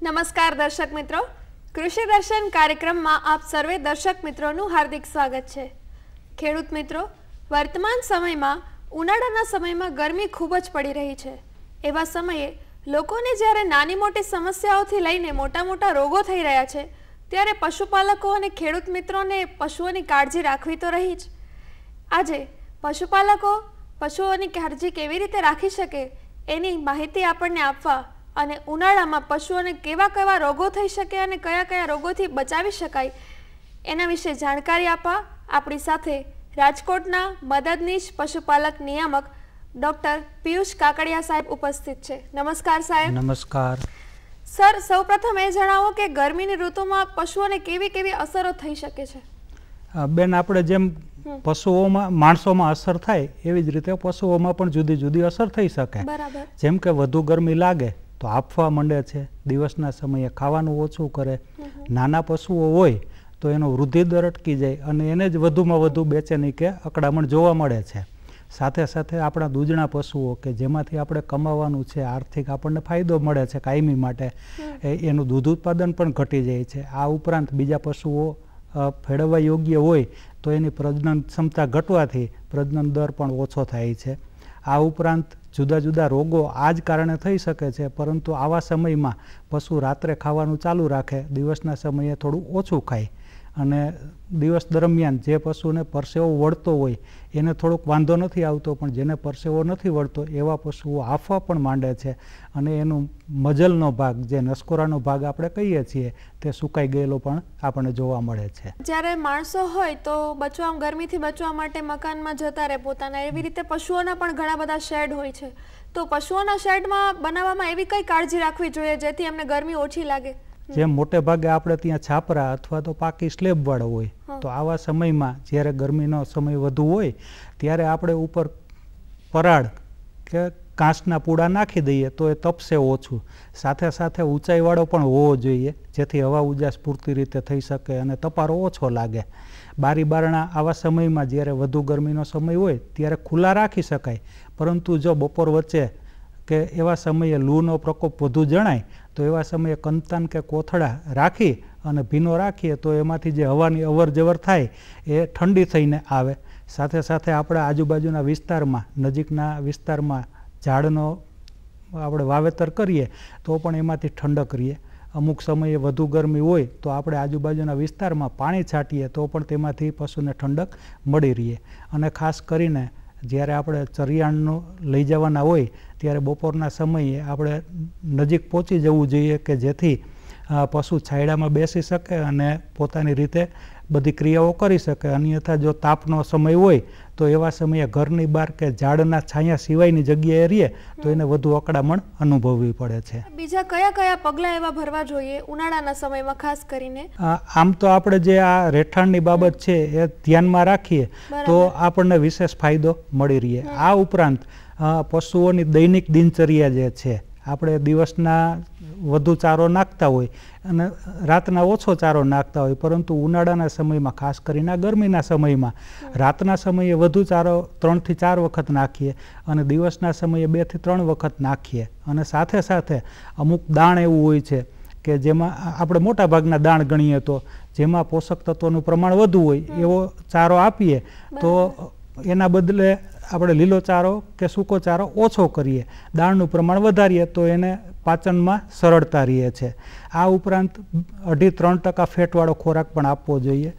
નમસ્કાર દર્શક મિત્રો, કૃષિ દર્શન કાર્યક્રમમાં આપ સર્વે દર્શક મિત્રોનું હાર્દિક સ્વાગત છે। ખેડૂત મિત્રો, વર્તમાન સમયમાં ઉનાળાના સમયમાં ગરમી ખૂબ જ પડી રહી છે। એવા સમયે લોકોને જ્યારે નાની મોટી સમસ્યાઓથી લઈને મોટા મોટા રોગો થઈ રહ્યા છે, ત્યારે પશુપાલકો અને ખેડૂત મિત્રોને પશુઓની કાળજી રાખવી તો રહી જ। આજે પશુપાલકો પશુઓની કાળજી કેવી રીતે રાખી શકે એની માહિતી આપણને આપવા અને ઉનાળામાં પશુઓને કેવા કેવા રોગો થઈ શકે અને કયા કયા રોગોથી બચાવી શકાય એના વિશે જાણકારી આપવા આપણી સાથે રાજકોટના મદદનીશ પશુપાલક નિયામક ડૉક્ટર પિયુષ કાકડિયા સાહેબ ઉપસ્થિત છે। નમસ્કાર સાહેબ। નમસ્કાર સર, સૌપ્રથમ એ જણાવો કે ગરમીની ઋતુમાં પશુઓને કેવી કેવી અસરો થઈ શકે છે? બેન, આપણે જેમ પશુઓમાં માણસોમાં અસર થાય એવી જ રીતે પશુઓમાં પણ જુદી જુદી અસર થઈ શકે। બરાબર। જેમ કે વધુ ગરમી લાગે તો હાંફવા માંડે છે, દિવસના સમયે ખાવાનું ઓછું કરે, નાના પશુઓ હોય તો એનો વૃદ્ધિ દર અટકી જાય અને એને જ વધુમાં વધુ બેચેની કે અકળામણ જોવા મળે છે। સાથે સાથે આપણા દૂધના પશુઓ કે જેમાંથી આપણે કમાવાનું છે, આર્થિક આપણને ફાયદો મળે છે કાયમી માટે, એનું દૂધ ઉત્પાદન પણ ઘટી જાય છે। આ ઉપરાંત બીજા પશુઓ ફેળવવા યોગ્ય હોય તો એની પ્રજનન ક્ષમતા ઘટવાથી પ્રજનન દર પણ ઓછો થાય છે। આ ઉપરાંત જુદા જુદા રોગો આ જ કારણે થઈ શકે છે, પરંતુ આવા સમયમાં પશુ રાત્રે ખાવાનું ચાલુ રાખે, દિવસના સમયે થોડું ઓછું ખાય અને દિવસ દરમિયાન જે પશુને પરસેવો વળતો હોય એને થોડોક વાંધો નથી આવતો, પણ જેને પરસેવો નથી વળતો એવા પશુઓ હાંફવા પણ માંડે છે અને એનું મજલનો ભાગ, જે નસકોરાનો ભાગ આપણે કહીએ છીએ, તે સુકાઈ ગયેલો પણ આપણને જોવા મળે છે। જ્યારે માણસો હોય તો ગરમીથી બચવા માટે મકાનમાં જતા રહે પોતાના, એવી રીતે પશુઓના પણ ઘણા બધા શેડ હોય છે, તો પશુઓના શેડમાં બનાવવામાં એવી કઈ કાળજી રાખવી જોઈએ જેથી એમને ગરમી ઓછી લાગે? જેમ મોટે ભાગે આપણે ત્યાં છાપરા અથવા તો પાકી સ્લેબ વાળો હોય, તો આવા સમયમાં જ્યારે ગરમીનો સમય વધુ હોય ત્યારે આપણે ઉપર પરાળ કે કાંસના પૂડા નાખી દઈએ તો એ તપશે ઓછું। સાથે સાથે ઊંચાઈવાળો પણ હોવો જોઈએ જેથી હવા ઉજાસ પૂરતી રીતે થઈ શકે અને તપારો ઓછો લાગે। બારી બારણા આવા સમયમાં જ્યારે વધુ ગરમીનો સમય હોય ત્યારે ખુલ્લા રાખી શકાય, પરંતુ જો બપોર વચ્ચે કે એવા સમયે લૂનો પ્રકોપ વધુ જણાય તો એવા સમયે કંતાન કે કોથળા રાખી અને ભીનો રાખીએ તો એમાંથી જે હવાની અવર જવર થાય એ ઠંડી થઈને આવે। સાથે સાથે આપણા આજુબાજુના વિસ્તારમાં, નજીકના વિસ્તારમાં ઝાડનો આપણે વાવેતર કરીએ તો પણ એમાંથી ઠંડક રહીએ। અમુક સમયે વધુ ગરમી હોય તો આપણે આજુબાજુના વિસ્તારમાં પાણી છાંટીએ તો પણ તેમાંથી પશુને ઠંડક મળી રહીએ। અને ખાસ કરીને જ્યારે આપણે ચરિયાણનું લઈ જવાના હોય ત્યારે બપોરના સમયે આપણે નજીક પહોંચી જવું જોઈએ કે જેથી પશુ છાંયડામાં બેસી શકે અને પોતાની રીતે બધી ક્રિયાઓ કરી શકે। અન્યથા જો તાપનો સમય હોય તો એવા સમયે ઘરની બહાર કે ઝાડના છાંયા સિવાયની જગ્યાએ રહીએ તો એને વધુ અકળામણ અનુભવવી પડે છે। બીજા કયા કયા પગલાં એવા ભરવા જોઈએ ઉનાળાના સમયમાં ખાસ કરીને? આમ તો આપણે જે આ રહેઠાણની બાબત છે એ ધ્યાનમાં રાખીએ તો આપણને વિશેષ ફાયદો મળી રહે। આ ઉપરાંત પશુઓની દૈનિક દિનચર્યા જે છે, આપણે દિવસના વધુ ચારો નાખતા હોય અને રાતના ઓછો ચારો નાખતા હોય, પરંતુ ઉનાળાના સમયમાં ખાસ કરીને ગરમીના સમયમાં રાતના સમયે વધુ ચારો 3 થી 4 વખત નાખીએ અને દિવસના સમયે 2 થી 3 વખત નાખીએ। અને સાથે સાથે અમુક દાણ એવું હોય છે કે જેમાં આપણે મોટા ભાગના દાણ ગણીએ તો જેમાં પોષક તત્વોનું પ્રમાણ વધુ હોય એવો ચારો આપીએ તો એના બદલે આપણે લીલો ચારો કે સૂકો ચારો ઓછો કરીએ, દાળનું પ્રમાણ વધારીએ તો એને પાચનમાં સરળતા રહે છે। આ ઉપરાંત 2.5-3% ફેટવાળો ખોરાક પણ આપવો જોઈએ,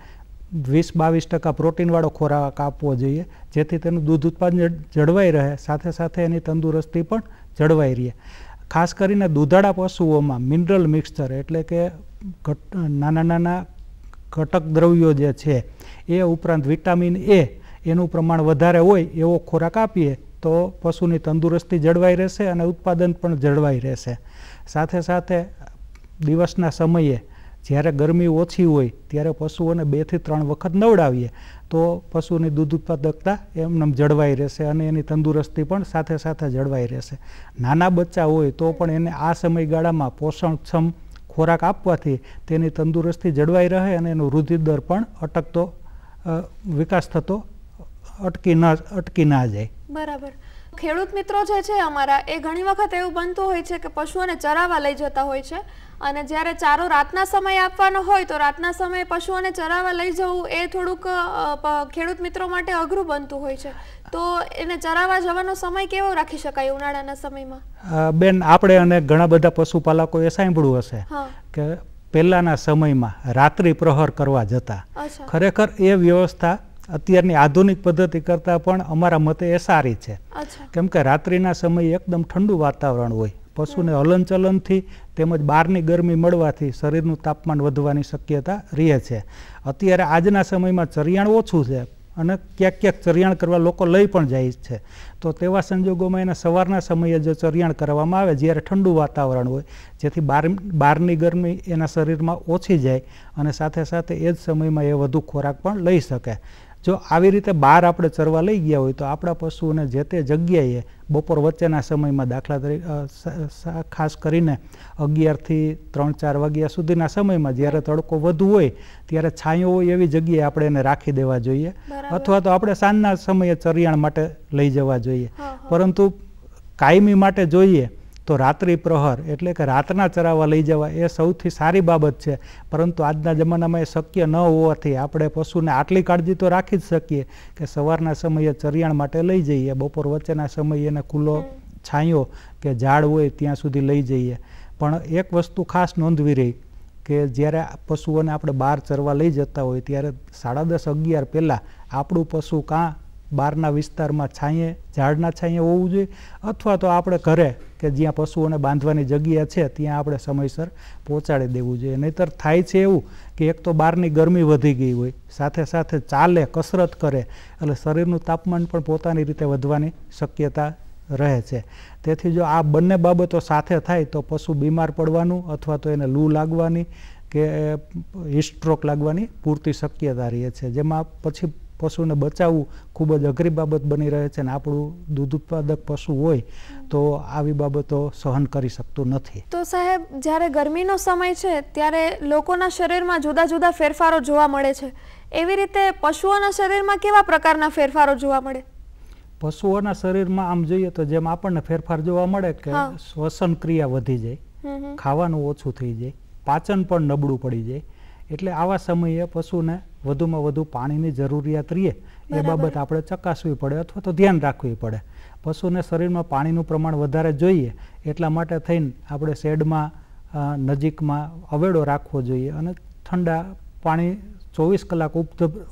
20-22% પ્રોટીનવાળો ખોરાક આપવો જોઈએ જેથી તેનું દૂધ ઉત્પાદન જળવાઈ રહે, સાથે સાથે એની તંદુરસ્તી પણ જળવાઈ રહે। ખાસ કરીને દૂધાળા પશુઓમાં મિનરલ મિક્સચર એટલે કે નાના નાના ઘટક દ્રવ્યો જે છે એ ઉપરાંત વિટામિન એ એનું પ્રમાણ વધારે હોય એવો ખોરાક આપીએ તો પશુની તંદુરસ્તી જળવાઈ રહેશે અને ઉત્પાદન પણ જળવાઈ રહેશે। સાથે સાથે દિવસના સમયે જ્યારે ગરમી ઓછી હોય ત્યારે પશુઓને 2 થી 3 વખત નવડાવીએ તો પશુની દૂધ ઉત્પાદકતા એમને જળવાઈ રહેશે અને એની તંદુરસ્તી પણ સાથે સાથે જળવાઈ રહેશે। નાના બચ્ચા હોય તો પણ એને આ સમયગાળામાં પોષણક્ષમ ખોરાક આપવાથી તેની તંદુરસ્તી જળવાઈ રહે અને એનો વૃદ્ધિ દર પણ વિકાસ થતો અટકી ના જાય। બરાબર। ખેડૂત મિત્રો જે છે અમારા, એ ઘણી વખત એવું બનતું હોય છે કે પશુઓને ચરાવવા લઈ જતા હોય છે, અને જ્યારે ચારો રાતના સમયે આપવાનો હોય તો રાતના સમયે પશુઓને ચરાવવા લઈ જવું એ થોડુંક ખેડૂત મિત્રો માટે અઘરું બનતું હોય છે. તો એને ચરાવવા જવાનો સમય કેવો રાખી શકાય ઉનાળાના સમયમાં? બેન, આપણે અને ઘણા બધા પશુપાલકોએ સાંભળ્યું હશે કે પહેલાના સમયમાં રાત્રિ પ્રહર કરવા જતા. ખરેખર એ વ્યવસ્થા અત્યારની આધુનિક પદ્ધતિ કરતાં પણ અમારા મતે એ સારી છે. કેમ કે રાત્રિના સમયે એકદમ ઠંડુ વાતાવરણ હોય, પશુને હલનચલનથી તેમજ બહારની ગરમી મળવાથી શરીરનું તાપમાન વધવાની શક્યતા રહે છે. અત્યારે આજના સમયમાં ચરિયાણ ઓછું છે અને ક્યાંક ક્યાંક ચરિયાણ કરવા લોકો લઈ પણ જાય છે. તો તેવા સંજોગોમાં એને સવારના સમયે જો ચરિયાણ કરવામાં આવે જ્યારે ઠંડુ વાતાવરણ હોય, જેથી બહારની ગરમી એના શરીરમાં ઓછી જાય અને સાથે સાથે એ જ સમયમાં એ વધુ ખોરાક પણ લઈ શકે. જો આવી રીતે બહાર આપણે ચરવા લઈ ગયા હોય તો આપણા પશુઓને જે તે જગ્યાએ બપોર વચ્ચેના સમયમાં, દાખલા તરીકે ખાસ કરીને 11થી 3-4 વાગ્યા સુધીના સમયમાં જ્યારે તડકો વધુ હોય ત્યારે છાંયો હોય એવી જગ્યાએ આપણે એને રાખી દેવા જોઈએ, અથવા તો આપણે સાંજના સમયે ચરિયાણ માટે લઈ જવા જોઈએ. પરંતુ કાયમી માટે જોઈએ તો રાત્રિ પ્રહર એટલે કે રાતના ચરાવવા લઈ જવા એ સૌથી સારી બાબત છે. પરંતુ આજના જમાનામાં એ શક્ય ન હોવાથી આપણે પશુને આટલી કાળજી તો રાખી જ શકીએ કે સવારના સમયે ચરિયાણ માટે લઈ જઈએ, બપોર વચ્ચેના સમયે એને ખુલ્લો છાંયો કે ઝાડ હોય ત્યાં સુધી લઈ જઈએ. પણ એક વસ્તુ ખાસ નોંધવી રહી કે જ્યારે પશુઓને આપણે બહાર ચરવા લઈ જતા હોય ત્યારે 10:30-11 પહેલાં આપણું પશુ કાં બહારના વિસ્તારમાં છાંયે, ઝાડના છાંયે હોવું જોઈએ, અથવા તો આપણે ઘરે કે જ્યાં પશુઓને બાંધવાની જગ્યા છે ત્યાં આપણે સમયસર પહોંચાડી દેવું જોઈએ. નહીંતર થાય છે એવું કે એક તો બહારની ગરમી વધી ગઈ હોય, સાથે સાથે ચાલે, કસરત કરે, એટલે શરીરનું તાપમાન પણ પોતાની રીતે વધવાની શક્યતા રહે છે. તેથી જો આ બંને બાબતો સાથે થાય તો પશુ બીમાર પડવાનું અથવા તો એને લૂ લાગવાની કે હિસ્ટ્રોક લાગવાની પૂરતી શક્યતા રહે છે, જેમાં પછી પશુને બચાવવું ખૂબ જ અઘરી બાબત બની રહે છે. અને આપણું દૂધ ઉત્પાદક પશુ હોય તો આવી બાબતો સહન કરી શકતું નથી. તો સાહેબ, જ્યારે ગરમીનો સમય છે ત્યારે લોકોના શરીરમાં જુદા જુદા ફેરફારો જોવા મળે છે, એવી રીતે પશુઓના શરીરમાં કેવા પ્રકારના ફેરફારો જોવા મળે? પશુઓના શરીરમાં આમ જોઈએ તો જેમ આપણને ફેરફાર જોવા મળે કે શ્વસન ક્રિયા વધી જાય, ખાવાનું ઓછું થઈ જાય, પાચન પણ નબળું પડી જાય. એટલે આવા સમયે પશુને વધુમાં વધુ પાણીની જરૂરિયાત રહે એ બાબત આપણે ચકાસવી પડે અથવા તો ધ્યાન રાખવી પડે. પશુને શરીરમાં પાણીનું પ્રમાણ વધારે જોઈએ એટલા માટે થઈને આપણે શેડમાં નજીકમાં અવેડો રાખવો જોઈએ અને ઠંડા પાણી 24 કલાક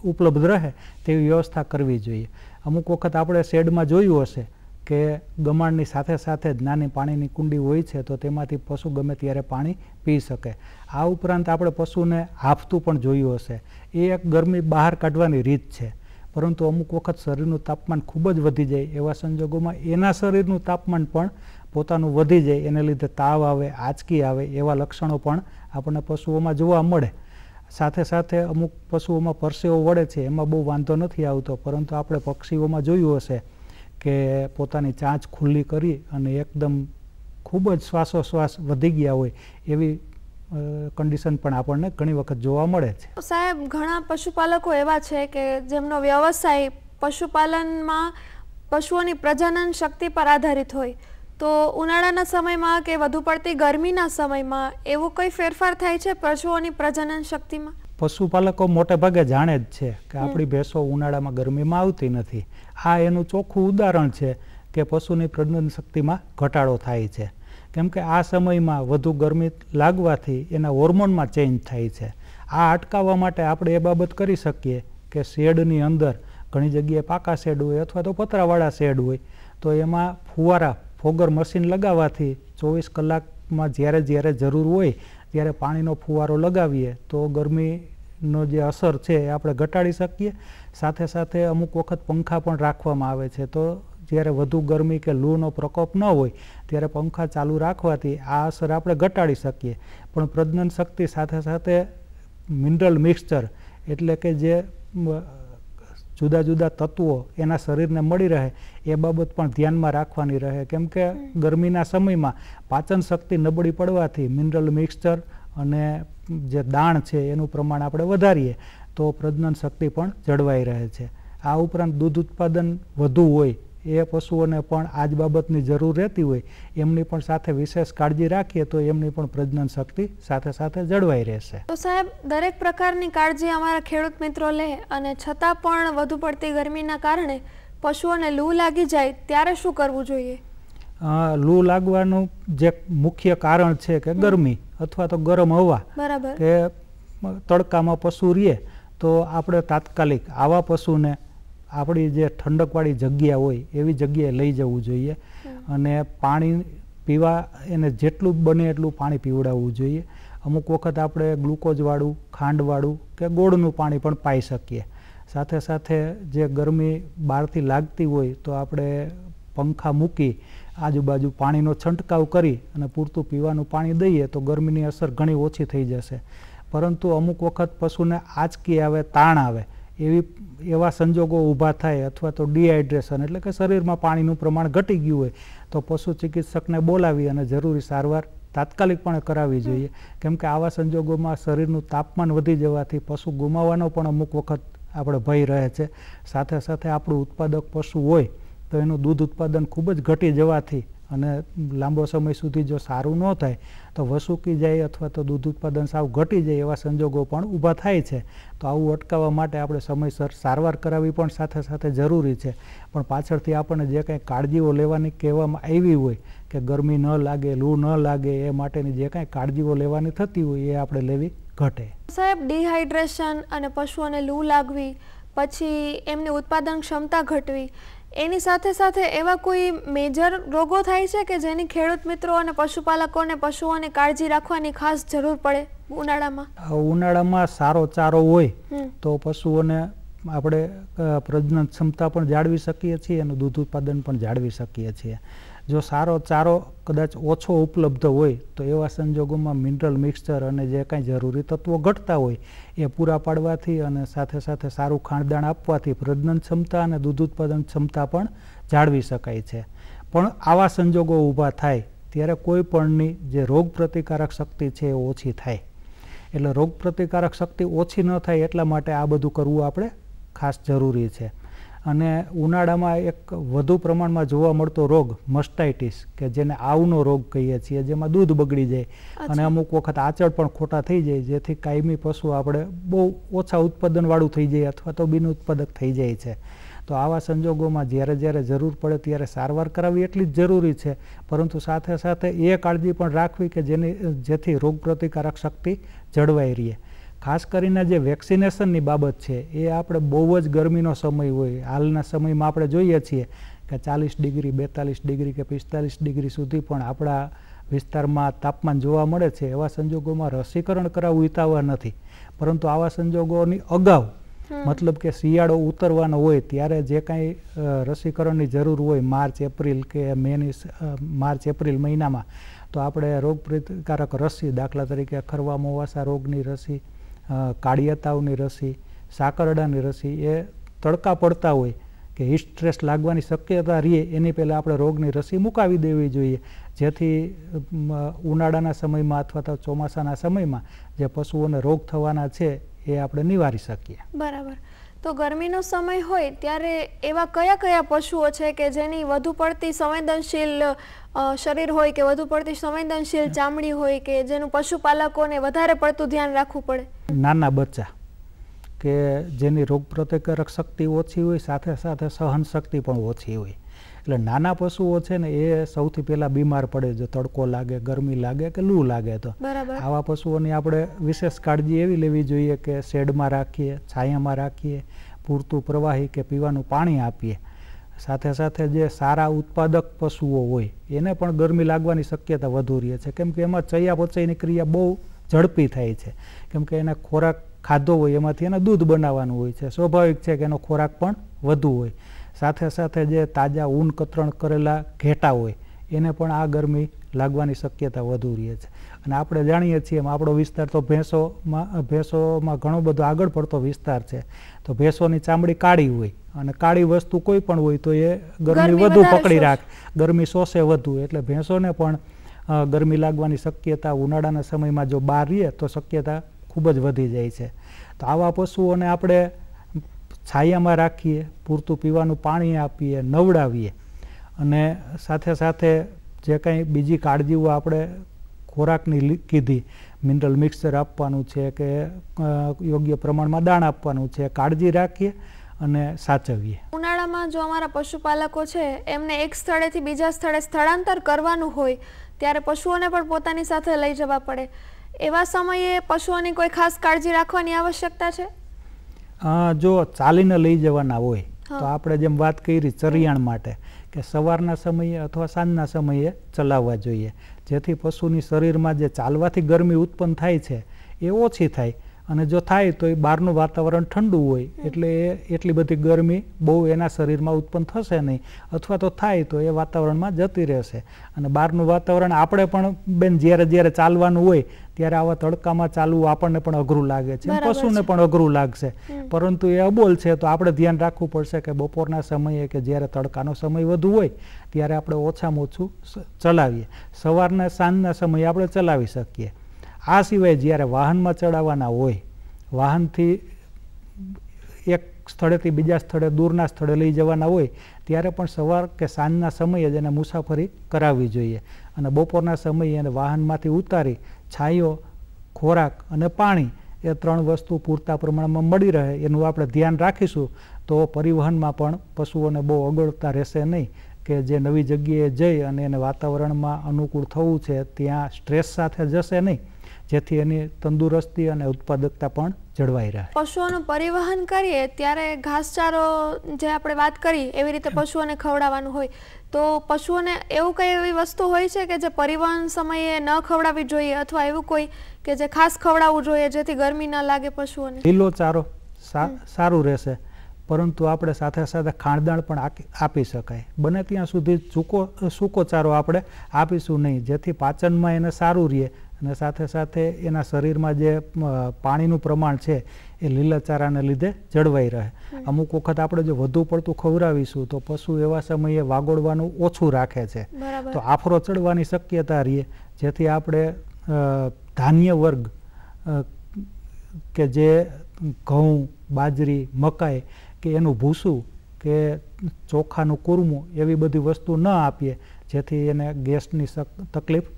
ઉપલબ્ધ રહે તેવી વ્યવસ્થા કરવી જોઈએ. અમુક વખત આપણે શેડમાં જોયું હશે કે ગમાણની સાથે સાથે જ નાની પાણીની કુંડી હોય છે, તો તેમાંથી પશુ ગમે ત્યારે પાણી પી શકે. આ ઉપરાંત આપણે પશુને હાંફતું પણ જોયું હશે. એ એક ગરમી બહાર કાઢવાની રીત છે. પરંતુ અમુક વખત શરીરનું તાપમાન ખૂબ જ વધી જાય એવા સંજોગોમાં એના શરીરનું તાપમાન પણ પોતાનું વધી જાય, એને લીધે તાવ આવે, આંચકી આવે એવા લક્ષણો પણ આપણને પશુઓમાં જોવા મળે. સાથે સાથે અમુક પશુઓમાં પરસેવો વળે છે, એમાં બહુ વાંધો નથી આવતો, પરંતુ આપણે પક્ષીઓમાં જોયું હશે કે પોતાની ચાંચ ખુલ્લી કરી અને એકદમ ખૂબ જ શ્વાસોશ્વાસ વધી ગયા હોય એવી કન્ડિશન પણ આપણને ઘણી વખત જોવા મળે છે. સાહેબ, ઘણા પશુપાલકો એવા છે કે જેમનો વ્યવસાય પશુપાલનમાં પશુઓની પ્રજનન શક્તિ પર આધારિત હોય, તો ઉનાળાના સમયમાં કે વધુ પડતી ગરમીના સમયમાં એવો કઈ ફેરફાર થાય છે પશુઓની પ્રજનન શક્તિમાં? પશુપાલકો મોટે ભાગે જાણે જ છે કે આપણી ભેંસો ઉનાળામાં ગરમીમાં આવતી નથી. આ એનું ચોખ્ખું ઉદાહરણ છે કે પશુની પ્રજનન શક્તિમાં ઘટાડો થાય છે. કેમ કે આ સમયમાં વધુ ગરમી લાગવાથી એના હોર્મોનમાં ચેન્જ થાય છે. આ અટકાવવા માટે આપણે એ બાબત કરી શકીએ કે શેડની અંદર ઘણી જગ્યાએ પાકા શેડ હોય અથવા તો પતરાવાળા શેડ હોય તો એમાં ફોગર મશીન લગાવવાથી 24 કલાકમાં જ્યારે જરૂર હોય ત્યારે પાણીનો ફુવારો લગાવીએ તો ગરમીનો જે અસર છે એ આપણે ઘટાડી શકીએ. સાથે સાથે અમુક વખત પંખા પણ રાખવામાં આવે છે, તો જ્યારે વધુ ગરમી કે લૂનો પ્રકોપ ન હોય ત્યારે પંખા ચાલુ રાખવાથી આ અસર આપણે ઘટાડી શકીએ. પણ પ્રજનન શક્તિ સાથે સાથે મિનરલ મિક્સચર એટલે કે જે જુદા જુદા તત્વો એના શરીરને મળી રહે એ બાબત પણ ધ્યાનમાં રાખવાની રહે. કેમ કે ગરમીના સમયમાં પાચન શક્તિ નબળી પડવાથી મિનરલ મિક્સચર અને જે દાણ છે એનું પ્રમાણ આપણે વધારીએ તો પ્રજનન શક્તિ પણ જળવાઈ રહે છે. આ ઉપરાંત દૂધ ઉત્પાદન વધુ હોય એ પશુઓને પણ આ જ બાબતની જરૂર રહેતી હોય, એમની પણ સાથે વિશેષ કાળજી રાખીએ તો એમની પણ પ્રજનન શક્તિ સાથે સાથે જળવાઈ રહેશે. તો સાહેબ, દરેક પ્રકારની કાળજી અમારા ખેડૂત મિત્રો લે અને છતાં પણ વધુ પડતી ગરમીના કારણે પશુઓને લૂ લાગી જાય ત્યારે શું કરવું જોઈએ? લૂ લાગવાનું જે મુખ્ય કારણ છે કે ગરમી અથવા તો ગરમ હવા, બરાબર, કે તડકામાં પશુ રહે તો આપણે તાત્કાલિક આવા પશુને આપણી જે ઠંડકવાળી જગ્યા હોય એવી જગ્યાએ લઈ જવું જોઈએ અને પાણી પીવા એને જેટલું બને એટલું પાણી પીવડાવવું જોઈએ. અમુક વખત આપણે ગ્લુકોઝવાળું, ખાંડવાળું કે ગોળનું પાણી પણ પાઈ શકીએ. સાથે સાથે જે ગરમી બહારથી લાગતી હોય તો આપણે પંખા મૂકી આજુબાજુ પાણીનો છંટકાવ કરી અને પૂરતું પીવાનું પાણી દઈએ તો ગરમીની અસર ઘણી ઓછી થઈ જશે. પરંતુ અમુક વખત પશુને આંચકી આવે, તાણ આવે, એવા સંજોગો ઊભા થાય અથવા તો ડિહાઇડ્રેશન એટલે કે શરીરમાં પાણીનું પ્રમાણ ઘટી ગયું હોય તો પશુ ચિકિત્સકને બોલાવી અને જરૂરી સારવાર તાત્કાલિકપણે કરાવવી જોઈએ. કેમ કે આવા સંજોગોમાં શરીરનું તાપમાન વધી જવાથી પશુ ગુમાવવાનો પણ અમુક વખત આપણે ભય રહે છે. સાથે સાથે આપણું ઉત્પાદક પશુ હોય તો એનું દૂધ ઉત્પાદન ખૂબ જ ઘટી જવાથી અને લાંબો સમય સુધી જો સારું ન થાય તો વસુકી જાય અથવા તો દૂધ ઉત્પાદન સાવ ઘટી જાય એવા સંજોગો પણ ઊભા થાય છે. તો આવું અટકાવવા માટે આપણે સમયસર સારવાર કરાવવી પણ સાથે સાથે જરૂરી છે. પણ પાછળથી આપણને જે કંઈ કાળજીઓ લેવાની કહેવામાં આવી હોય કે ગરમી ન લાગે, લૂ ન લાગે, એ માટેની જે કંઈ કાળજીઓ લેવાની થતી હોય એ આપણે લેવી ઘટે. સાહેબ, ડિહાઇડ્રેશન અને પશુઓને લૂ લાગવી, પછી એમની ઉત્પાદન ક્ષમતા ઘટવી, એની સાથે સાથે એવા કોઈ મેજર રોગો થાય છે કે જેની ખેડૂત મિત્રો અને પશુપાલકોને પશુઓની કાળજી રાખવાની ખાસ જરૂર પડે ઉનાળામાં? ઉનાળામાં સારો ચારો હોય તો પશુઓને આપણે પ્રજનન ક્ષમતા પણ જાળવી શકીએ છીએ અને દૂધ ઉત્પાદન પણ જાળવી શકીએ છીએ. જો સારો ચારો કદાચ ઓછો ઉપલબ્ધ હોય તો એવા સંજોગોમાં મિનરલ મિક્સચર અને જે કાંઈ જરૂરી તત્વો ઘટતા હોય એ પૂરા પાડવાથી અને સાથે સાથે સારું ખાણદાણ આપવાથી પ્રજનન ક્ષમતા અને દૂધ ઉત્પાદન ક્ષમતા પણ જાળવી શકાય છે. પણ આવા સંજોગો ઊભા થાય ત્યારે કોઈ પણની જે રોગ પ્રતિકારક શક્તિ છે એ ઓછી થાય. એટલે રોગ પ્રતિકારક શક્તિ ઓછી ન થાય એટલા માટે આ બધું કરવું આપણે ખાસ જરૂરી છે. અને ઉનાળામાં એક વધુ પ્રમાણમાં જોવા મળતો રોગ મસ્ટાઇટિસ, કે જેને આવનો રોગ કહીએ છીએ, જેમાં દૂધ બગડી જાય અને અમુક વખત આચળ પણ ખોટા થઈ જાય, જેથી કાયમી પશુ આપણે બહુ ઓછા ઉત્પાદનવાળું થઈ જાય અથવા તો બિન ઉત્પાદક થઈ જાય છે. તો આવા સંજોગોમાં જ્યારે જ્યારે જરૂર પડે ત્યારે સારવાર કરાવવી એટલી જ જરૂરી છે. પરંતુ સાથે સાથે એ કાળજી પણ રાખવી કે જેથી રોગ પ્રતિકારક શક્તિ જળવાઈ રહે. ખાસ કરીને જે વેક્સિનેશનની બાબત છે એ આપણે બહુ જ ગરમીનો સમય હોય, હાલના સમયમાં આપણે જોઈએ છીએ કે 40 ડિગ્રી, 42 ડિગ્રી કે 45 ડિગ્રી સુધી પણ આપણા વિસ્તારમાં તાપમાન જોવા મળે છે. એવા સંજોગોમાં રસીકરણ કરાવવું હિતાવહ નથી. પરંતુ આવા સંજોગોની અગાઉ, મતલબ કે શિયાળો ઉતરવાનો હોય ત્યારે જે કાંઈ રસીકરણની જરૂર હોય માર્ચ એપ્રિલ મહિનામાં, તો આપણે રોગ પ્રતિકારક રસી, દાખલા તરીકે ખરવા મોવાસા રોગની રસી, કાળિયા તાવની રસી, સાકરડાની રસી, એ તડકા પડતા હોય કે હીટ સ્ટ્રેસ લાગવાની શક્યતા રહે એની પહેલાં આપણે રોગની રસી મુકાવી દેવી જોઈએ, જેથી ઉનાળાના સમયમાં અથવા તો ચોમાસાના સમયમાં જે પશુઓને રોગ થવાના છે એ આપણે નિવારી શકીએ. બરાબર. તો ગરમીનો સમય હોય ત્યારે એવા કયા કયા પશુઓ છે કે જેની વધુ પડતી સંવેદનશીલ શરીર હોય કે વધુ પડતી સંવેદનશીલ ચામડી હોય કે જેનું પશુપાલકોને વધારે પડતું ધ્યાન રાખવું પડે? નાના બચ્ચા કે જેની રોગ પ્રતિકારક શક્તિ ઓછી હોય, સાથે સાથે સહન શક્તિ પણ ઓછી હોય. એટલે નાના પશુઓ છે ને એ સૌથી પહેલાં બીમાર પડે જો તડકો લાગે, ગરમી લાગે કે લૂ લાગે તો. આવા પશુઓની આપણે વિશેષ કાળજી એવી લેવી જોઈએ કે શેડમાં રાખીએ, છાયામાં રાખીએ, પૂરતું પ્રવાહી કે પીવાનું પાણી આપીએ. સાથે સાથે જે સારા ઉત્પાદક પશુઓ હોય એને પણ ગરમી લાગવાની શક્યતા વધુ રહે છે, કેમ કે એમાં ચયાપચયની ક્રિયા બહુ ઝડપી થાય છે. કેમ કે એને ખોરાક ખાધો હોય એમાંથી એને દૂધ બનાવવાનું હોય છે, સ્વાભાવિક છે કે એનો ખોરાક પણ વધુ હોય. સાથે સાથે જે તાજા ઊન કતરણ કરેલા ઘેટા હોય એને પણ આ ગરમી લાગવાની શક્યતા વધુ રહે છે. અને આપણે જાણીએ છીએ એમ આપણો વિસ્તાર તો ભેંસોમાં ઘણો બધો આગળ પડતો વિસ્તાર છે. તો ભેંસોની ચામડી કાળી હોય અને કાળી વસ્તુ કોઈ પણ હોય તો એ ગરમી વધુ પકડી રાખે, ગરમી શોષે વધુ. એટલે ભેંસોને પણ ગરમી લાગવાની શક્યતા ઉનાળાના સમયમાં જો બહાર રહીએ તો શક્યતા ખૂબ જ વધી જાય છે. તો આવા પશુઓને આપણે છાયામાં રાખીએ, પૂરતું પીવાનું પાણી આપીએ, નવડાવીએ અને સાથે સાથે જે કંઈ બીજી કાળજીઓ આપણે ખોરાકની કીધી, મિનરલ મિક્સચર આપવાનું છે કે યોગ્ય પ્રમાણમાં દાણ આપવાનું છે, કાળજી રાખીએ અને સાચવીએ. ઉનાળામાં જો અમારા પશુપાલકો છે એમને એક સ્થળેથી બીજા સ્થળે સ્થળાંતર કરવાનું હોય ત્યારે પશુઓને પણ પોતાની સાથે લઈ જવા પડે. એવા સમયે પશુઓની કોઈ ખાસ કાળજી રાખવાની આવશ્યકતા છે? જો ચાલીને લઈ જવાના હોય તો આપણે જેમ વાત કરી ચરિયાણ માટે કે સવારના સમયે અથવા સાંજના સમયે ચલાવવા જોઈએ, જેથી પશુની શરીરમાં જે ચાલવાથી ગરમી ઉત્પન્ન થાય છે એ ઓછી થાય. અને જો થાય તો એ બહારનું વાતાવરણ ઠંડુ હોય એટલે એટલી બધી ગરમી બહુ એના શરીરમાં ઉત્પન્ન થશે નહીં, અથવા તો થાય તો એ વાતાવરણમાં જતી રહેશે. અને બહારનું વાતાવરણ આપણે પણ બેન જ્યારે ચાલવાનું હોય ત્યારે આવા તડકામાં ચાલવું આપણને પણ અઘરું લાગે છે, પશુને પણ અઘરું લાગશે. પરંતુ એ અબોલ છે તો આપણે ધ્યાન રાખવું પડશે કે બપોરના સમયે કે જ્યારે તડકાનો સમય વધુ હોય ત્યારે આપણે ઓછામાં ઓછું ચલાવીએ. સવારના સાંજના સમયે આપણે ચલાવી શકીએ. આ સિવાય જ્યારે વાહનમાં ચડાવવાના હોય, વાહનથી એક સ્થળેથી બીજા સ્થળે દૂરના સ્થળે લઈ જવાના હોય ત્યારે પણ સવાર કે સાંજના સમયે જ એને મુસાફરી કરાવવી જોઈએ. અને બપોરના સમયે એને વાહનમાંથી ઉતારી છાંયો, ખોરાક અને પાણી એ 3 વસ્તુ પૂરતા પ્રમાણમાં મળી રહે એનું આપણે ધ્યાન રાખીશું તો પરિવહનમાં પણ પશુઓને બહુ અગવડતા રહેશે નહીં, કે જે નવી જગ્યાએ જઈ અને એને વાતાવરણમાં અનુકૂળ થવું છે ત્યાં સ્ટ્રેસ સાથે જશે નહીં, જેથી એની તંદુરસ્તી અને ઉત્પાદકતા પણ જળવાઈ રહે. પશુઓનું પરિવહન કરીએ ત્યારે ઘાસચારો જે આપણે વાત કરી એવી રીતે પશુઓને ખવડાવવાનું હોય તો પશુઓને એવું કઈ એવી વસ્તુ હોય છે કે જે પરિવહન સમયે ન ખવડાવવી જોઈએ અથવા એવું કોઈ કે જે ખાસ ખવડાવવું જોઈએ જેથી ગરમી ન લાગે પશુઓને? લીલો ચારો સારું રહેશે, પરંતુ આપણે સાથે સાથે ખાણદાણ પણ આપી શકાય. બને ત્યાં સુધી સૂકો ચારો આપણે આપીશું નહીં, જેથી પાચનમાં એને સારું રહે અને સાથે સાથે એના શરીરમાં જે પાણીનું પ્રમાણ છે એ લીલા ચારાને લીધે જળવાઈ રહે. અમુક વખત આપણે જો વધુ પડતું ખવડાવીશું તો પશુ એવા સમયે વાગોળવાનું ઓછું રાખે છે, તો આફરો ચડવાની શક્યતા રહે, જેથી આપણે ધાન્ય વર્ગ કે જે ઘઉં, બાજરી, મકાઈ કે એનું ભૂસું કે ચોખાનું કુરમું એવી બધી વસ્તુ ન આપીએ, જેથી એને ગેસની તકલીફ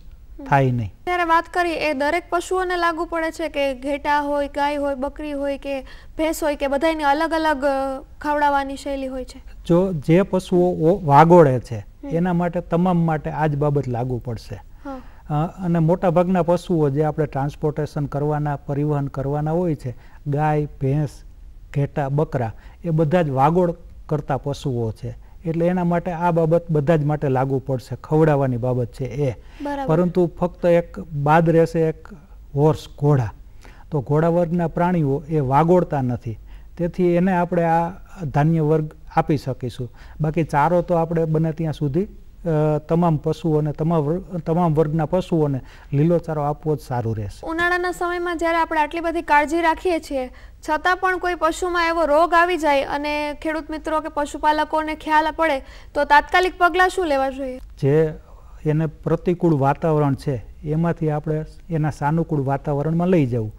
થાય નહીં. ત્યારે વાત કરી એ દરેક પશુઓને લાગુ પડે છે કે ઘેટા હોય, ગાય હોય, બકરી હોય કે ભેંસ હોય કે બધાને અલગ અલગ ખવડાવવાની શૈલી હોય છે? જો જે પશુઓ વાગોળે છે એના માટે તમામ માટે આ જ બાબત લાગુ પડશે. અને મોટા ભાગના પશુઓ જે આપણે ટ્રાન્સપોર્ટેશન કરવાના, પરિવહન કરવાના હોય છે, ગાય, ભેંસ, ઘેટા, બકરા એ બધા જ વાગોળ કરતા પશુઓ છે, એટલે એના માટે આ બાબત બધા જ માટે લાગુ પડશે, ખવડાવવાની બાબત છે એ. પરંતુ ફક્ત એક બાદ રહેશે એક હોર્સ, ઘોડા. તો ઘોડા વર્ગના પ્રાણીઓ એ વાગોળતા નથી, તેથી એને આપણે આ ધાન્ય વર્ગ આપી શકીશું. બાકી ચારો તો આપણે બને ત્યાં સુધી તમામ પશુઓને, તમામ વર્ગના પશુઓને લીલો ચારો આપવો જ સારું રહેશે. ઉનાળાના સમયમાં જ્યારે આપણે આટલી બધી કાળજી રાખીએ છીએ છતાં પણ કોઈ પશુમાં એવો રોગ આવી જાય અને ખેડૂત મિત્રો કે પશુપાલકોને ખ્યાલ પડે તો તાત્કાલિક પગલાં શું લેવા જોઈએ? જે એને પ્રતિકૂળ વાતાવરણ છે એમાંથી આપણે એના સાનુકૂળ વાતાવરણમાં લઈ જવું.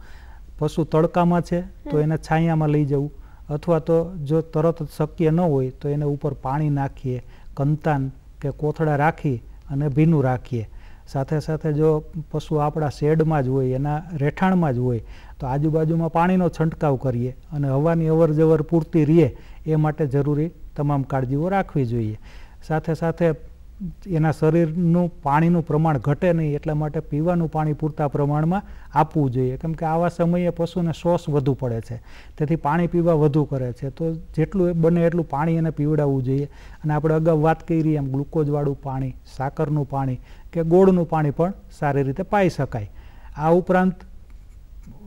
પશુ તડકામાં છે તો એને છાયામાં લઈ જવું, અથવા તો જો તરત જ શક્ય ન હોય તો એને ઉપર પાણી નાખીએ, કંતાન કે કોથળા રાખી અને ભીનું રાખીએ. સાથે સાથે જો પશુ આપણા શેડમાં જ હોય, એના રહેઠાણમાં જ હોય તો આજુબાજુમાં પાણીનો છંટકાવ કરીએ અને હવાની અવર જવર પૂરતી રહે એ માટે જરૂરી તમામ કાળજીઓ રાખવી જોઈએ. સાથે સાથે એના શરીરનું પાણીનું પ્રમાણ ઘટે નહીં એટલા માટે પીવાનું પાણી પૂરતા પ્રમાણમાં આપવું જોઈએ, કેમ કે આવા સમયે પશુને શ્વાસ વધુ પડે છે, તેથી પાણી પીવા વધુ કરે છે. તો જેટલું બને એટલું પાણી એને પીવડાવવું જોઈએ. અને આપણે અગાઉ વાત કરી એમ ગ્લુકોઝવાળું પાણી, સાકરનું પાણી કે ગોળનું પાણી પણ સારી રીતે પાઈ શકાય. આ ઉપરાંત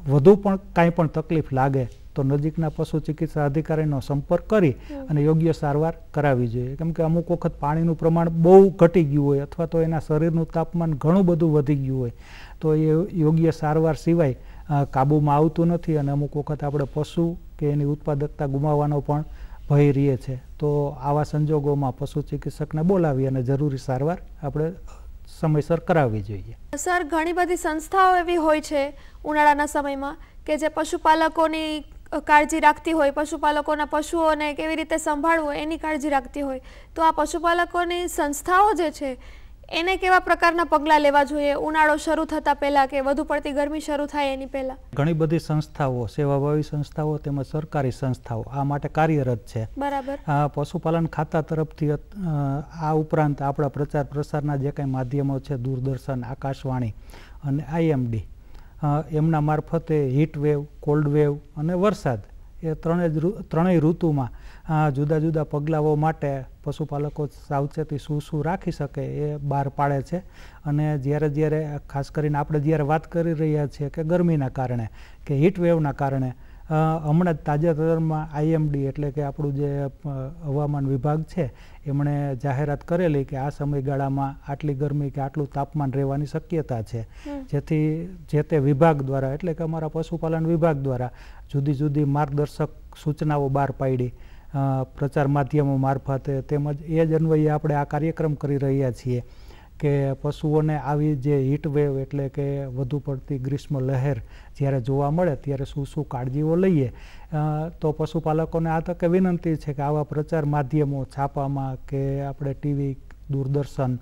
વધુ પણ કાંઈ પણ તકલીફ લાગે તો નજીકના પશુ ચિકિત્સા અધિકારીનો સંપર્ક કરી અને યોગ્ય સારવાર કરાવવી જોઈએ, કેમ કે અમુક વખત પાણીનું પ્રમાણ બહુ ઘટી ગયું હોય અથવા તો એના શરીરનું તાપમાન ઘણું બધું વધી ગયું હોય તો એ યોગ્ય સારવાર સિવાય કાબૂમાં આવતું નથી અને અમુક વખત આપણે પશુ કે એની ઉત્પાદકતા ગુમાવવાનો પણ ભય રહે છે. તો આવા સંજોગોમાં પશુ ચિકિત્સકને બોલાવી અને જરૂરી સારવાર આપણે સમયસર કરાવવી જોઈએ. સર, ઘણી બધી સંસ્થાઓ એવી હોય છે ઉનાળાના સમયમાં કે જે પશુપાલકોની કાળજી રાખતી હોય, પશુપાલકોના પશુઓને કેવી રીતે સંભાળવું એની કાળજી રાખતી હોય, તો આ પશુપાલકોની સંસ્થાઓ જે છે એને કેવા પ્રકારના પગલાં લેવા જોઈએ ઉનાળો શરૂ થતાં પહેલાં કે વધુ પડતી ગરમી શરૂ થાય એની પહેલાં? ઘણી બધી સંસ્થાઓ, સેવાભાવી સંસ્થાઓ તેમજ સરકારી સંસ્થાઓ આ માટે કાર્યરત છે. બરાબર. પશુપાલન ખાતા તરફથી આ ઉપરાંત આપણા પ્રચાર પ્રસારના જે કંઈ માધ્યમો છે, દૂરદર્શન, આકાશવાણી અને IMD, એમના મારફતે હીટ વેવ, કોલ્ડ વેવ અને વરસાદ એ ત્રણેય ઋતુમાં જુદા જુદા પગલાઓ માટે પશુપાલકો સાવચેતી શું રાખી શકે એ બહાર પાડે છે. અને જ્યારે ખાસ કરીને આપણે જ્યારે વાત કરી રહ્યા છીએ કે ગરમીના કારણે કે હીટ વેવના કારણે હમણાં જ તાજેતરમાં IMD એટલે કે આપણું જે હવામાન વિભાગ છે એમણે જાહેરાત કરેલી કે આ સમયગાળામાં આટલી ગરમી કે આટલું તાપમાન રહેવાની શક્યતા છે, જેથી જે તે વિભાગ દ્વારા એટલે કે અમારા પશુપાલન વિભાગ દ્વારા જુદી જુદી માર્ગદર્શક સૂચનાઓ બહાર પાડી પ્રચાર માધ્યમો મારફતે, તેમજ એ જ અન્વયે આપણે આ કાર્યક્રમ કરી રહ્યા છીએ કે પશુઓને આવી જે હીટ વેવ એટલે કે વધુ પડતી ગ્રીષ્મ લહેર જ્યારે જોવા મળે ત્યારે શું કાળજીઓ લઈએ. તો પશુપાલકોને આ તકે વિનંતી છે કે આવા પ્રચાર માધ્યમો છાપામાં કે આપણે TV, દૂરદર્શન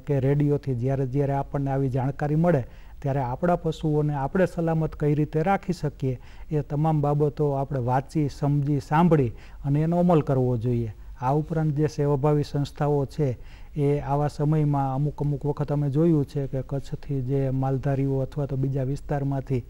કે રેડિયોથી જ્યારે આપણને આવી જાણકારી મળે ત્યારે આપણા પશુઓને આપણે સલામત કઈ રીતે રાખી શકીએ એ તમામ બાબતો આપણે વાંચી, સમજી, સાંભળી અને એનો અમલ કરવો જોઈએ. આ ઉપરાંત જે સેવાભાવી સંસ્થાઓ છે એ આવા સમયમાં અમુક વખત અમે જોયું છે કે કચ્છથી જે માલધારીઓ અથવા તો બીજા વિસ્તારમાંથી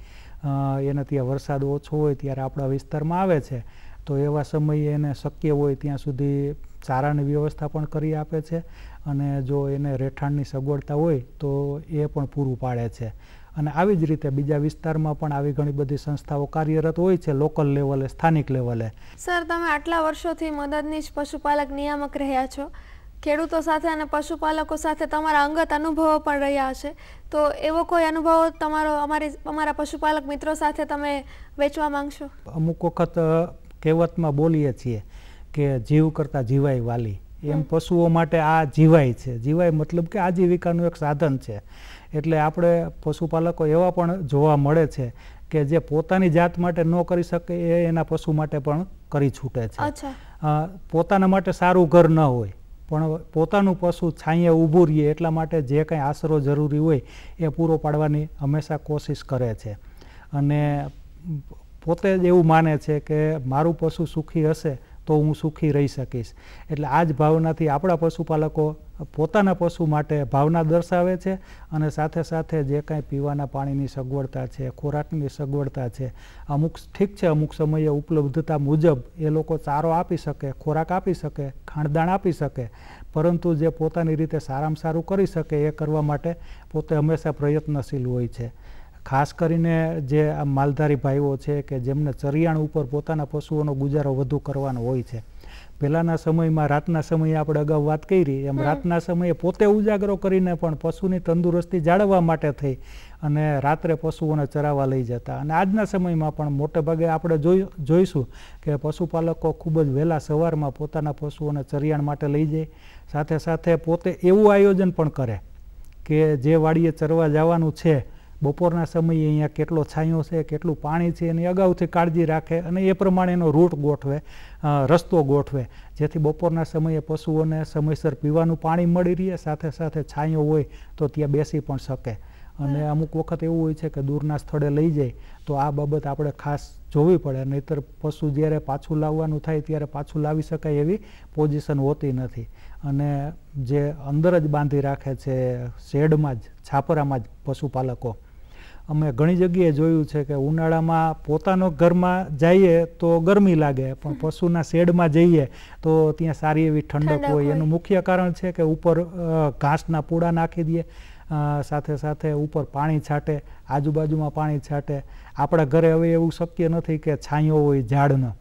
એને ત્યાં વરસાદ ઓછો હોય ત્યારે આપણા વિસ્તારમાં આવે છે, તો એવા સમયે એને શક્ય હોય ત્યાં સુધી ચારાની વ્યવસ્થા પણ કરી આપે છે અને જો એને રહેઠાણની સગવડતા હોય તો એ પણ પૂરું પાડે છે. અને આવી જ રીતે બીજા વિસ્તારમાં પણ આવી ઘણી બધી સંસ્થાઓ કાર્યરત હોય છે, લોકલ લેવલે, સ્થાનિક લેવલે. સર, તમે આટલા વર્ષોથી મદદનીશ પશુપાલક નિયામક રહ્યા છો, ખેડૂતો સાથે અને પશુપાલકો સાથે તમારા અંગત અનુભવો પણ રહ્યા હશે, તો એવો કોઈ અનુભવ તમારો અમારા પશુપાલક મિત્રો સાથે તમે વેચવા માંગશો? અમુક વખત કહેવતમાં બોલીએ છીએ કે જીવ કરતાં જીવાય વાલી, એમ પશુઓ માટે આ જીવાય છે. જીવાય મતલબ કે આજીવિકાનું એક સાધન છે. એટલે આપણે પશુપાલકો એવા પણ જોવા મળે છે કે જે પોતાની જાત માટે ન કરી શકે એ એના પશુ માટે પણ કરી છૂટે છે. પોતાના માટે સારું ઘર ન હોય પણ પોતાનું પશુ છાંયે ઊભું રહીએ એટલા માટે જે કંઈ આશરો જરૂરી હોય એ પૂરો પાડવાની હંમેશા કોશિશ કરે છે. અને પોતે જ એવું માને છે કે મારું પશુ સુખી હશે તો હું સુખી રહી શકીશ. એટલે આ જ ભાવનાથી આપણા પશુપાલકો પોતાના પશુ માટે ભાવના દર્શાવે છે અને સાથે સાથે જે કાંઈ પીવાના પાણીની સગવડતા છે, ખોરાકની સગવડતા છે, ઠીક છે અમુક સમયે ઉપલબ્ધતા મુજબ એ લોકો ચારો આપી શકે, ખોરાક આપી શકે, ખાણદાણ આપી શકે, પરંતુ જે પોતાની રીતે સારામાં સારું કરી શકે એ કરવા માટે પોતે હંમેશા પ્રયત્નશીલ હોય છે. ખાસ કરીને જે આ માલધારી ભાઈઓ છે કે જેમને ચરિયાણ ઉપર પોતાના પશુઓનો ગુજારો વધુ કરવાનો હોય છે. પહેલાંના સમયમાં રાતના સમયે આપણે અગાઉ વાત કરી એમ રાતના સમયે પોતે ઉજાગરો કરીને પણ પશુની તંદુરસ્તી જાળવવા માટે થઈ અને રાત્રે પશુઓને ચરાવવા લઈ જતા. અને આજના સમયમાં પણ મોટે ભાગે આપણે જોઈશું કે પશુપાલકો ખૂબ જ વહેલા સવારમાં પોતાના પશુઓને ચરિયાણ માટે લઈ જાય, સાથે સાથે પોતે એવું આયોજન પણ કરે કે જે વાડીએ ચરવા જવાનું છે બપોરના સમયે અહીંયા કેટલો છાંયો છે, કેટલું પાણી છે એની અગાઉથી કાળજી રાખે અને એ પ્રમાણે એનો રૂટ ગોઠવે, રસ્તો ગોઠવે, જેથી બપોરના સમયે પશુઓને સમયસર પીવાનું પાણી મળી રહે, સાથે સાથે છાંયો હોય તો ત્યાં બેસી પણ શકે. અને અમુક વખત એવું હોય છે કે દૂરના સ્થળે લઈ જાય તો આ બાબત આપણે ખાસ જોવી પડે, નહીંતર પશુ જ્યારે પાછું લાવવાનું થાય ત્યારે પાછું લાવી શકાય એવી પોઝિશન હોતી નથી. અને જે અંદર જ બાંધી રાખે છે શેડમાં જ, છાપરામાં જ પશુપાલકો, અમે ઘણી જગ્યાએ જોયું છે કે ઉનાળામાં પોતાનો ઘરમાં જઈએ તો ગરમી લાગે પણ પશુના શેડમાં જઈએ તો ત્યાં સારી એવી ઠંડક હોય. એનું મુખ્ય કારણ છે કે ઉપર ઘાસના પૂડા નાખી દઈએ, સાથે સાથે ઉપર પાણી છાંટે, આજુબાજુમાં પાણી છાંટે. આપણા ઘરે હવે એવું શક્ય નથી કે છાંયો હોય ઝાડનો,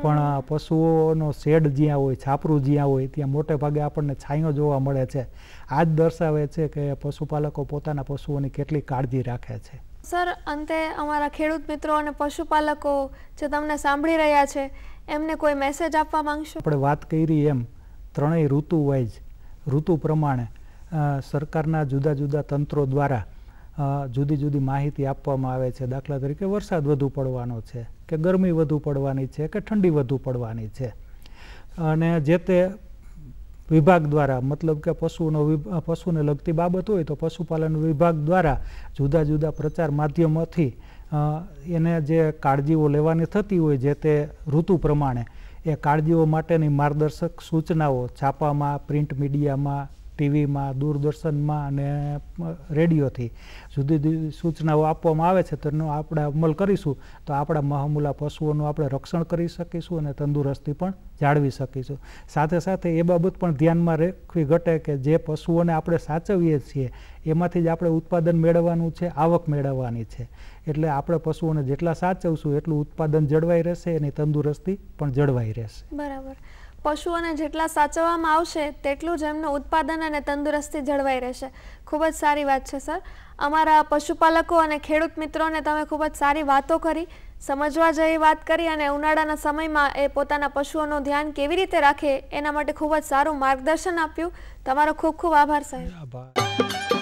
પણ પશુઓનો શેડ જ્યાં હોય, છાપરું જ્યાં હોય ત્યાં મોટે ભાગે આપણને છાંયો જોવા મળે છે. આ જ દર્શાવે છે કે પશુપાલકો પોતાના પશુઓની કેટલી કાળજી રાખે છે. સર, અંતે અમારા ખેડૂત મિત્રો અને પશુપાલકો જે તમને સાંભળી રહ્યા છે એમને કોઈ મેસેજ આપવા માંગશો? આપણે વાત કરી એમ ત્રણેય ઋતુ વાઇઝ, ઋતુ પ્રમાણે સરકારના જુદા જુદા તંત્રો દ્વારા જુદી જુદી માહિતી આપવામાં આવે છે. દાખલા તરીકે વરસાદ વધુ પડવાનો છે, કે ગરમી વધુ પડવાની છે, કે ઠંડી વધુ પડવાની છે, અને જે તે વિભાગ દ્વારા, મતલબ કે પશુને લગતી બાબત હોય તો પશુપાલન વિભાગ દ્વારા જુદા જુદા પ્રચાર માધ્યમોથી એને જે કાળજીઓ લેવાની થતી હોય જે તે ઋતુ પ્રમાણે એ કાળજીઓ માટેની માર્ગદર્શક સૂચનાઓ છાપામાં, પ્રિન્ટ મીડિયામાં, ટીવીમાં, દૂરદર્શનમાં અને રેડિયોથી જુદી જુદી સૂચનાઓ આપવામાં આવે છે. તેનો આપણે અમલ કરીશું તો આપણા મહામૂલા પશુઓનું આપણે રક્ષણ કરી શકીશું અને તંદુરસ્તી પણ જાળવી શકીશું. સાથે સાથે એ બાબત પણ ધ્યાનમાં રાખવી ઘટે કે જે પશુઓને આપણે સાચવીએ છીએ એમાંથી જ આપણે ઉત્પાદન મેળવવાનું છે, આવક મેળવવાની છે. એટલે આપણે પશુઓને જેટલા સાચવશું એટલું ઉત્પાદન જળવાઈ રહેશે, એની તંદુરસ્તી પણ જળવાઈ રહેશે. બરાબર. પશુઓને જેટલા સાચવવામાં આવશે તેટલું જ એમનું ઉત્પાદન અને તંદુરસ્તી જળવાઈ રહેશે. ખૂબ જ સારી વાત છે સર. અમારા પશુપાલકો અને ખેડૂત મિત્રોને તમે ખૂબ જ સારી વાતો કરી, સમજવા જેવી વાત કરી અને ઉનાળાના સમયમાં એ પોતાના પશુઓનું ધ્યાન કેવી રીતે રાખે એના માટે ખૂબ જ સારું માર્ગદર્શન આપ્યું. તમારો ખૂબ ખૂબ આભાર સાહેબ. આભાર.